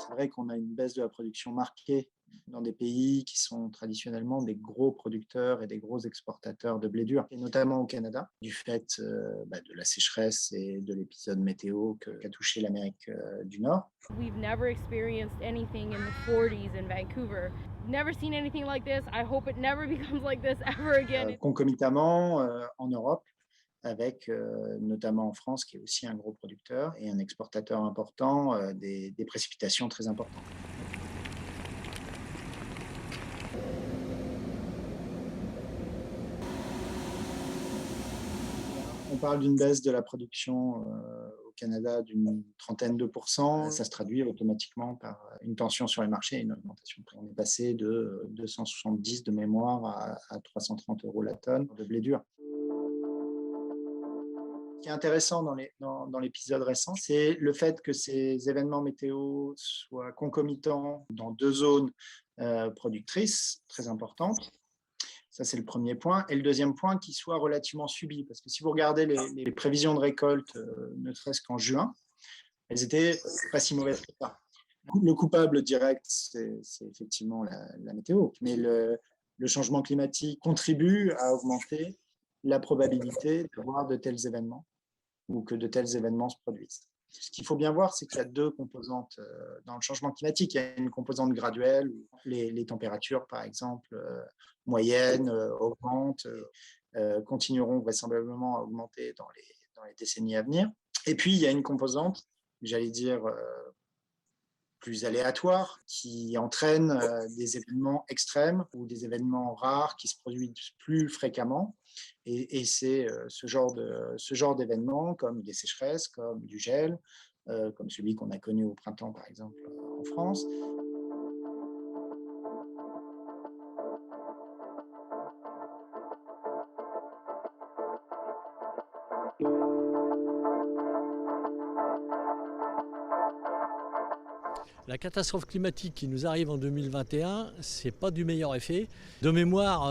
C'est vrai qu'on a une baisse de la production marquée dans des pays qui sont traditionnellement des gros producteurs et des gros exportateurs de blé dur, et notamment au Canada, du fait de la sécheresse et de l'épisode météo qu'a touché l'Amérique du Nord. We've never experienced anything in the 40s in Vancouver. Never seen anything like this. I hope it never becomes like this ever again. Concomitamment, en Europe, avec notamment en France, qui est aussi un gros producteur et un exportateur important, des précipitations très importantes. On parle d'une baisse de la production au Canada d'une trentaine de pourcents. Ça se traduit automatiquement par une tension sur les marchés et une augmentation de prix. On est passé de 270 de mémoire à 330 € la tonne de blé dur. Ce qui est intéressant dans l'épisode récent, c'est le fait que ces événements météo soient concomitants dans deux zones productrices très importantes. Ça, c'est le premier point. Et le deuxième point, qu'il soit relativement subi. Parce que si vous regardez les prévisions de récolte, ne serait-ce qu'en juin, elles étaient pas si mauvaises que ça. Le coupable direct, c'est effectivement la météo. Mais le changement climatique contribue à augmenter la probabilité d'avoir de tels événements ou que de tels événements se produisent. Ce qu'il faut bien voir, c'est qu'il y a deux composantes dans le changement climatique. Il y a une composante graduelle, où les températures, par exemple, moyennes, augmentent, continueront vraisemblablement à augmenter dans les décennies à venir. Et puis, il y a une composante, j'allais dire, plus aléatoire, qui entraîne des événements extrêmes ou des événements rares qui se produisent plus fréquemment. Et c'est ce genre d'événements, comme des sécheresses, comme du gel, comme celui qu'on a connu au printemps, par exemple, en France. La catastrophe climatique qui nous arrive en 2021, c'est pas du meilleur effet. De mémoire,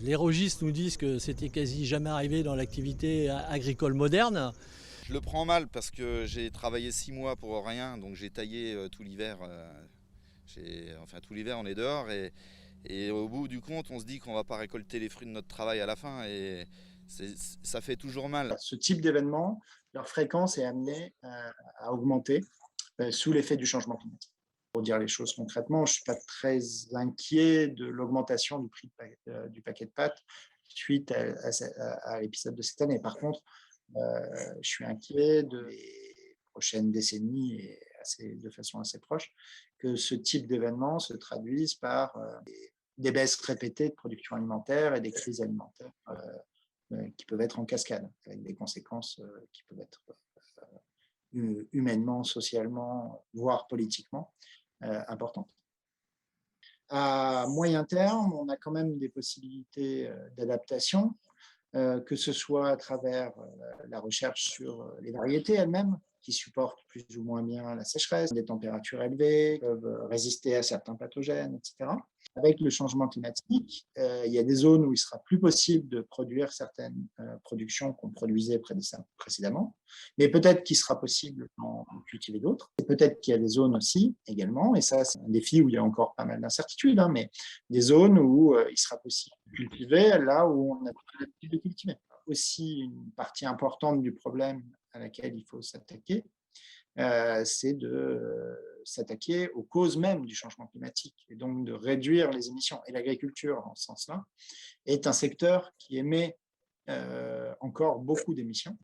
les registres nous disent que c'était quasi jamais arrivé dans l'activité agricole moderne. Je le prends mal parce que j'ai travaillé 6 mois pour rien, donc j'ai taillé tout l'hiver. Tout l'hiver on est dehors et au bout du compte on se dit qu'on va pas récolter les fruits de notre travail à la fin et ça fait toujours mal. Ce type d'événements, leur fréquence est amenée à augmenter sous l'effet du changement climatique. Pour dire les choses concrètement, je ne suis pas très inquiet de l'augmentation du prix du paquet de pâtes suite à l'épisode de cette année. Par contre, je suis inquiet des prochaines décennies et de façon assez proche que ce type d'événement se traduise par des baisses répétées de production alimentaire et des crises alimentaires qui peuvent être en cascade, avec des conséquences qui peuvent être humainement, socialement, voire politiquement importantes. À moyen terme, on a quand même des possibilités d'adaptation, que ce soit à travers la recherche sur les variétés elles-mêmes, qui supportent plus ou moins bien la sécheresse, des températures élevées, peuvent résister à certains pathogènes, etc. Avec le changement climatique, il y a des zones où il sera plus possible de produire certaines productions qu'on produisait précédemment, mais peut-être qu'il sera possible d'en cultiver d'autres. Et peut-être qu'il y a des zones aussi, également, et ça c'est un défi où il y a encore pas mal d'incertitudes, mais des zones où il sera possible de cultiver là où on a pas l'habitude de cultiver. Aussi, une partie importante du problème à laquelle il faut s'attaquer, c'est de s'attaquer aux causes mêmes du changement climatique et donc de réduire les émissions. Et l'agriculture, en ce sens-là, est un secteur qui émet encore beaucoup d'émissions.